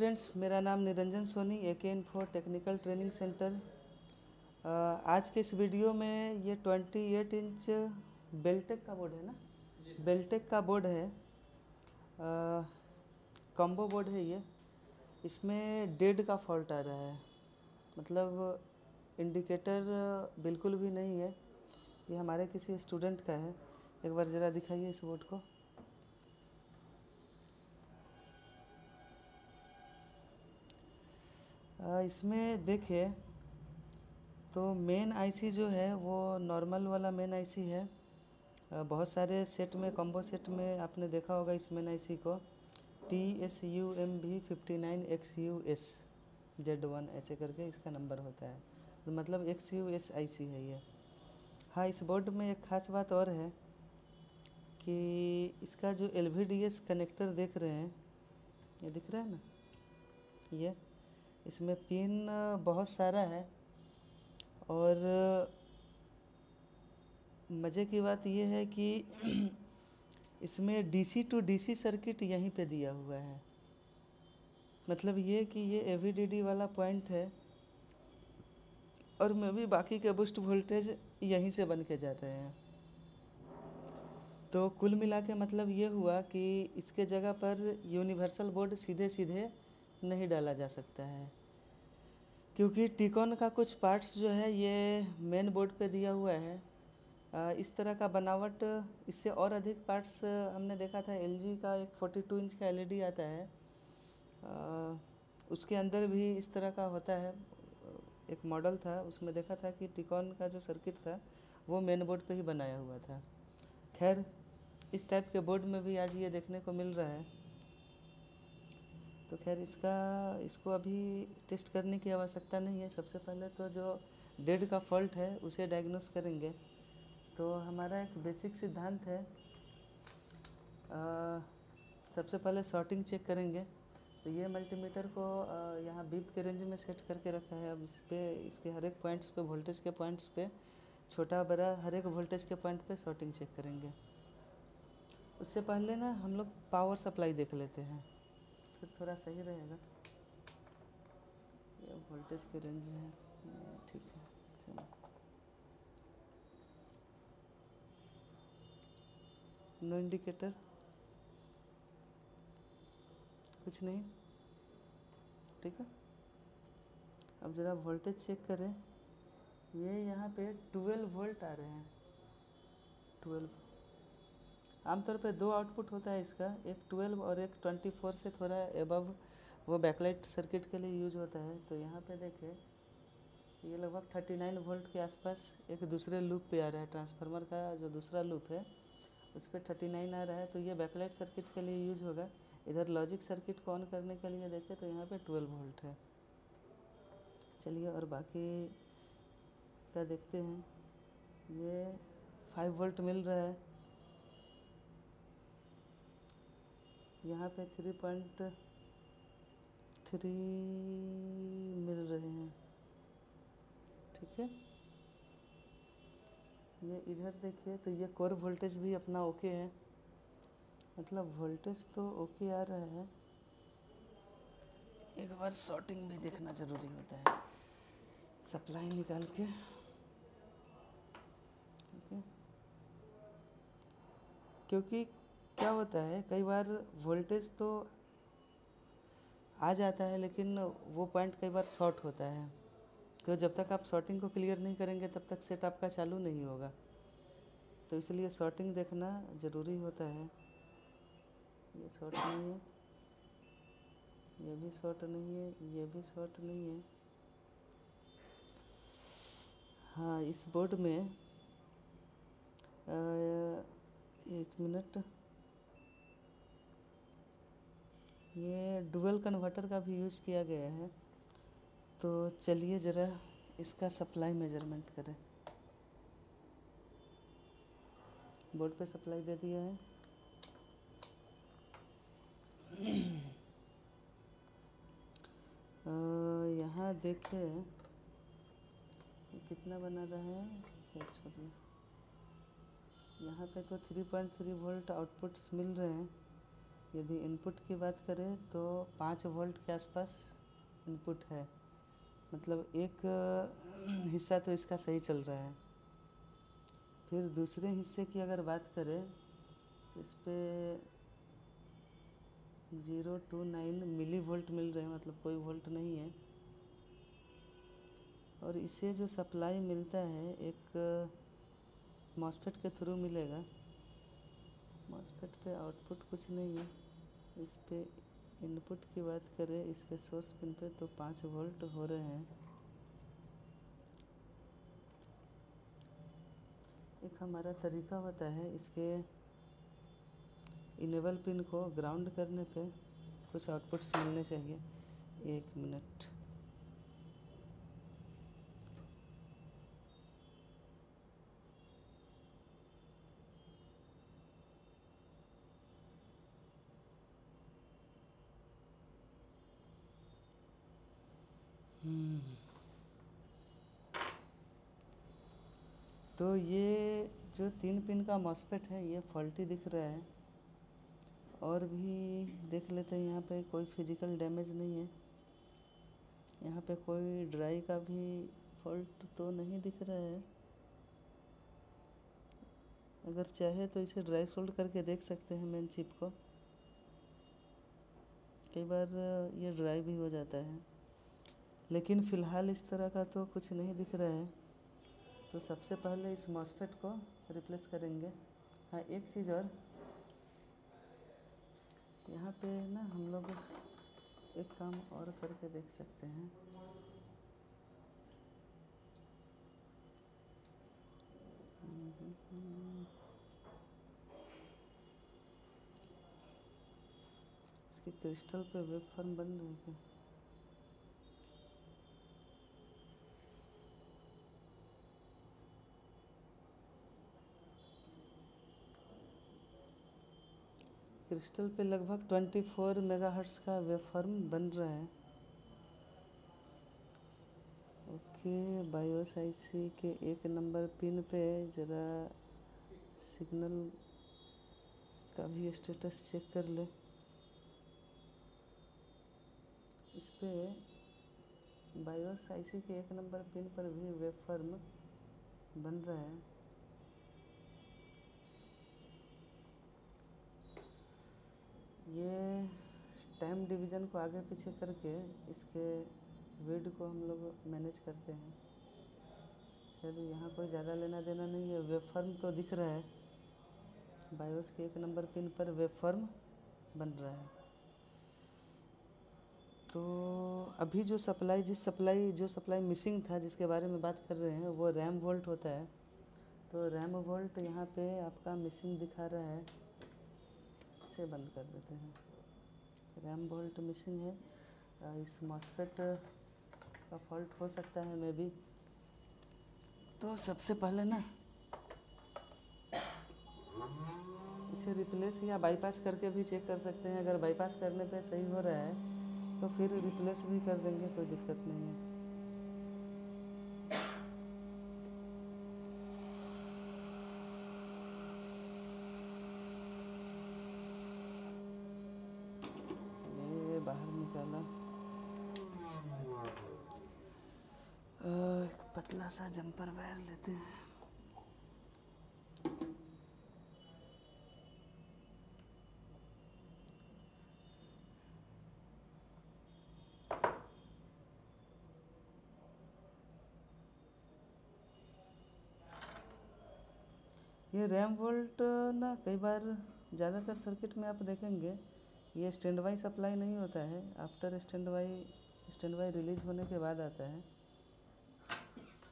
Friends, मेरा नाम Niranjan Soni AK-INFO technical training centre. आज के इस वीडियो में ये 28 इंच बेल्टेक का बोर्ड है ना, बेल्टेक का बोर्ड है, कॉम्बो बोर्ड है ये। इसमें डेड का फॉल्ट आ रहा है, मतलब इंडिकेटर बिल्कुल भी नहीं है। ये हमारे किसी स्टूडेंट का है। एक बार ज़रा दिखाइए इस बोर्ड को। इसमें देखिए तो मेन आईसी जो है वो नॉर्मल वाला मेन आईसी है। बहुत सारे सेट में, कॉम्बो सेट में आपने देखा होगा इस मेन आईसी को TSUMB59XUS Z1 ऐसे करके इसका नंबर होता है, तो मतलब XUS आईसी है ये। हाँ, इस बोर्ड में एक ख़ास बात और है कि इसका जो LVDS कनेक्टर देख रहे हैं, ये दिख रहा है ना, ये इसमें पिन बहुत सारा है। और मज़े की बात ये है कि इसमें DC टू DC सर्किट यहीं पे दिया हुआ है। मतलब ये कि ये AVDD वाला पॉइंट है और मैं भी बाकी के बूस्ट वोल्टेज यहीं से बन के जा रहे हैं। तो कुल मिला के मतलब ये हुआ कि इसके जगह पर यूनिवर्सल बोर्ड सीधे सीधे नहीं डाला जा सकता है, क्योंकि टिकॉन का कुछ पार्ट्स जो है ये मेन बोर्ड पे दिया हुआ है। इस तरह का बनावट, इससे और अधिक पार्ट्स हमने देखा था। LG का एक 42 इंच का LED आता है, उसके अंदर भी इस तरह का होता है। एक मॉडल था, उसमें देखा था कि टिकॉन का जो सर्किट था वो मेन बोर्ड पे ही बनाया हुआ था। खैर, इस टाइप के बोर्ड में भी आज ये देखने को मिल रहा है। तो खैर इसको अभी टेस्ट करने की आवश्यकता नहीं है। सबसे पहले तो जो डेड का फॉल्ट है उसे डायग्नोस करेंगे। तो हमारा एक बेसिक सिद्धांत है, सबसे पहले शॉर्टिंग चेक करेंगे। तो ये मल्टीमीटर को यहाँ बीप के रेंज में सेट करके रखा है। अब इस पे, इसके हर एक पॉइंट्स पे, वोल्टेज के पॉइंट्स पे, छोटा बड़ा हर एक वोल्टेज के पॉइंट पे शॉर्टिंग चेक करेंगे। उससे पहले ना हम लोग पावर सप्लाई देख लेते हैं, फिर थोड़ा सही रहेगा। ये वोल्टेज के रेंज है, ठीक है। चलो, नो इंडिकेटर, कुछ नहीं, ठीक है। अब ज़रा वोल्टेज चेक करें। ये यहाँ पे 12 वोल्ट आ रहे हैं, 12। आमतौर पे दो आउटपुट होता है इसका, एक 12 और एक 24 से थोड़ा एबव, वो बैकलाइट सर्किट के लिए यूज होता है। तो यहाँ पे देखें, ये लगभग 39 वोल्ट के आसपास एक दूसरे लूप पे आ रहा है। ट्रांसफार्मर का जो दूसरा लूप है उस पर 39 आ रहा है, तो ये बैकलाइट सर्किट के लिए यूज होगा। इधर लॉजिक सर्किट को ऑन करने के लिए देखें तो यहाँ पे 12 वोल्ट है। चलिए और बाकी का देखते हैं। ये 5 वोल्ट मिल रहा है, यहाँ पे 3.3 मिल रहे हैं, ठीक है। ये इधर देखिए तो ये कोर वोल्टेज भी अपना ओके है, मतलब वोल्टेज तो ओके आ रहा है। एक बार शॉर्टिंग भी देखना ज़रूरी होता है, सप्लाई निकाल के, ठीक है। क्योंकि क्या होता है, कई बार वोल्टेज तो आ जाता है लेकिन वो पॉइंट कई बार शॉर्ट होता है। तो जब तक आप शॉर्टिंग को क्लियर नहीं करेंगे तब तक सेट आपका चालू नहीं होगा। तो इसलिए शॉर्टिंग देखना ज़रूरी होता है। ये शॉर्ट नहीं है, ये भी शॉर्ट नहीं है, ये भी शॉर्ट नहीं है। हाँ, इस बोर्ड में एक मिनट, ये डुअल कन्वर्टर का भी यूज़ किया गया है। तो चलिए ज़रा इसका सप्लाई मेजरमेंट करें। बोर्ड पे सप्लाई दे दिया है। यहाँ देखें कितना बना रहा है, छोड़िए। यहाँ पे तो 3.3 वोल्ट आउटपुट्स मिल रहे हैं, यदि इनपुट की बात करें तो 5 वोल्ट के आसपास इनपुट है, मतलब एक हिस्सा तो इसका सही चल रहा है। फिर दूसरे हिस्से की अगर बात करें तो इस पर 029 मिली वोल्ट मिल रहे हैं, मतलब कोई वोल्ट नहीं है। और इसे जो सप्लाई मिलता है एक मॉसफेट के थ्रू मिलेगा। मॉसफेट पे आउटपुट कुछ नहीं है। इस पे इनपुट की बात करें इसके सोर्स पिन पे तो 5 वोल्ट हो रहे हैं। एक हमारा तरीका होता है इसके इनेबल पिन को ग्राउंड करने पे कुछ आउटपुट्स मिलने चाहिए। 1 मिनट। तो ये जो 3 पिन का मॉसफेट है ये फॉल्टी दिख रहा है। और भी देख लेते हैं, यहाँ पे कोई फिजिकल डैमेज नहीं है। यहाँ पे कोई ड्राई का भी फॉल्ट तो नहीं दिख रहा है। अगर चाहे तो इसे ड्राई सोल्ड करके देख सकते हैं मेन चिप को। कई बार ये ड्राई भी हो जाता है, लेकिन फ़िलहाल इस तरह का तो कुछ नहीं दिख रहा है। तो सबसे पहले इस मॉसफेट को रिप्लेस करेंगे। हाँ, एक चीज़ और, यहाँ पे ना हम लोग एक काम और करके देख सकते हैं। इसके क्रिस्टल पे वेब फॉर्म बन रही है क्या? क्रिस्टल पे लगभग 24 मेगाहर्ट्ज़ का वेव फॉर्म बन रहा है। ओके, बायोस आईसी के 1 नंबर पिन पे ज़रा सिग्नल का भी स्टेटस चेक कर ले। इस पे बायोस आईसी के 1 नंबर पिन पर भी वेव फॉर्म बन रहा है। ये टाइम डिवीज़न को आगे पीछे करके इसके विड्थ को हम लोग मैनेज करते हैं। फिर यहाँ कोई ज़्यादा लेना देना नहीं है। वेव फॉर्म तो दिख रहा है, बायोस के 1 नंबर पिन पर वेव फॉर्म बन रहा है। तो अभी जो सप्लाई मिसिंग था, जिसके बारे में बात कर रहे हैं, वो रैम वोल्ट होता है। तो रैम वोल्ट यहाँ पे आपका मिसिंग दिखा रहा है। इसे बंद कर देते हैं। रैम वोल्ट मिसिंग है। इस मॉसफेट का फॉल्ट हो सकता है मे बी। तो सबसे पहले ना इसे रिप्लेस या बाईपास करके भी चेक कर सकते हैं। अगर बाईपास करने पे सही हो रहा है तो फिर रिप्लेस भी कर देंगे, कोई दिक्कत नहीं है। ये बाहर निकाला। एक पतला सा जंपर वायर लेते हैं। ये रैम वोल्ट ना कई बार ज़्यादातर सर्किट में आप देखेंगे ये स्टैंड बाई सप्लाई नहीं होता है, आफ्टर स्टैंड बाई रिलीज होने के बाद आता है।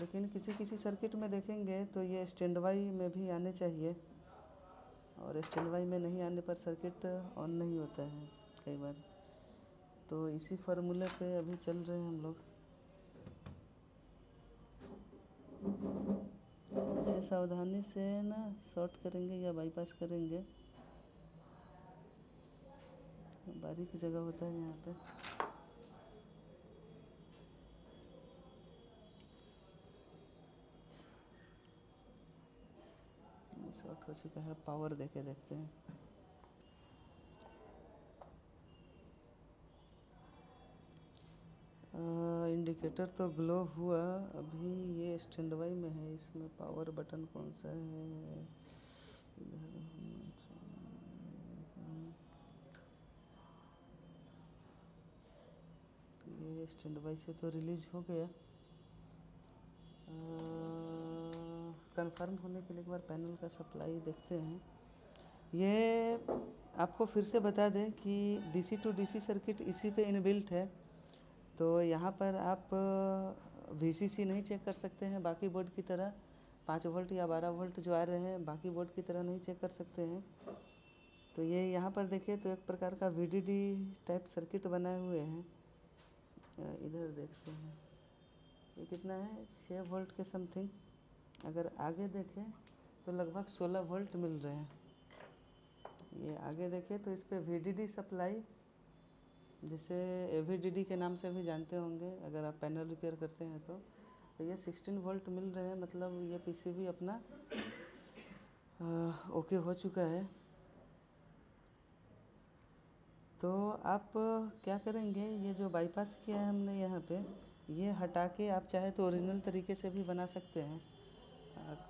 लेकिन किसी किसी सर्किट में देखेंगे तो ये स्टैंड बाई में भी आने चाहिए, और स्टैंड बाई में नहीं आने पर सर्किट ऑन नहीं होता है कई बार। तो इसी फार्मूले पे अभी चल रहे हैं हम लोग। इसे सावधानी से ना शॉर्ट करेंगे या बाईपास करेंगे। बारीक जगह होता है यहाँ पे। शॉर्ट हो चुका है, पावर देके देखते हैं। इंडिकेटर तो ग्लो हुआ, अभी ये स्टैंड बाई में है। इसमें पावर बटन कौन सा है? इधर ये स्टैंड बाई से तो रिलीज हो गया। कंफर्म होने के लिए एक बार पैनल का सप्लाई देखते हैं। ये आपको फिर से बता दें कि डीसी टू डीसी सर्किट इसी पे इनबिल्ट है, तो यहाँ पर आप वीसीसी नहीं चेक कर सकते हैं बाकी बोर्ड की तरह। 5 वोल्ट या 12 वोल्ट जो आ रहे हैं बाकी बोर्ड की तरह नहीं चेक कर सकते हैं। तो ये यहाँ पर देखिए तो एक प्रकार का वीडीडी टाइप सर्किट बनाए हुए हैं। इधर देखते हैं ये कितना है, 6 वोल्ट के समथिंग। अगर आगे देखें तो लगभग 16 वोल्ट मिल रहे हैं। ये आगे देखें तो इस पर वीडीडी सप्लाई, जिसे एवीडीडी के नाम से भी जानते होंगे अगर आप पैनल रिपेयर करते हैं तो ये 16 वोल्ट मिल रहे हैं। मतलब ये पीसीबी अपना ओके हो चुका है। तो आप क्या करेंगे, ये जो बाईपास किया है हमने यहाँ पे, ये हटा के आप चाहे तो ओरिजिनल तरीके से भी बना सकते हैं।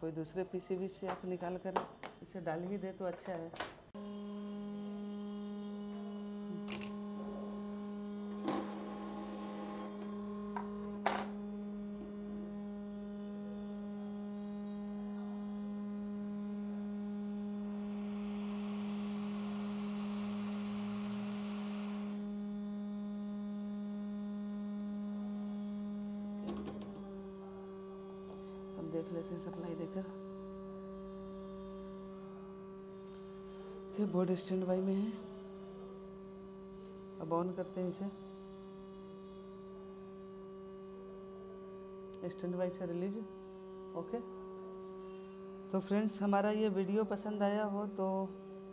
कोई दूसरे पीसीबी से आप निकाल कर इसे डाल ही दे तो अच्छा है। देख लेते हैं सप्लाई देकर कि बोर्ड स्टैंड बाई में है। अब ऑन करते हैं इसे, स्टैंड बाई से रिलीज। ओके, तो फ्रेंड्स हमारा ये वीडियो पसंद आया हो तो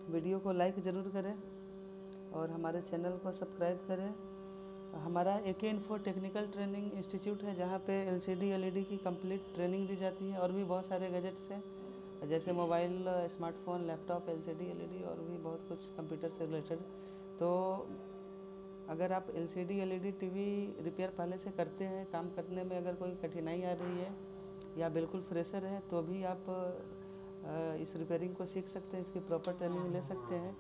वीडियो को लाइक ज़रूर करें और हमारे चैनल को सब्सक्राइब करें। हमारा AK info technical training institute है जहाँ पे LCD LED की कंप्लीट ट्रेनिंग दी जाती है और भी बहुत सारे गैजेट्स हैं जैसे mobile, smartphone, laptop, LCD LED और भी बहुत कुछ कंप्यूटर से रिलेटेड। तो अगर आप LCD LED TV रिपेयर पहले से करते हैं, काम करने में अगर कोई कठिनाई आ रही है या बिल्कुल फ्रेशर है तो भी आप इस रिपेयरिंग को सीख सकते हैं, इसकी प्रॉपर ट्रेनिंग ले सकते हैं।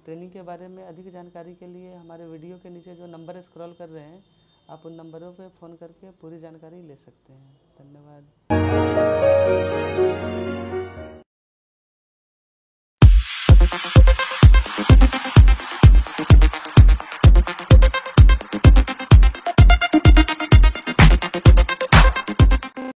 ट्रेनिंग के बारे में अधिक जानकारी के लिए हमारे वीडियो के नीचे जो नंबर स्क्रॉल कर रहे हैं आप उन नंबरों पे फ़ोन करके पूरी जानकारी ले सकते हैं। धन्यवाद।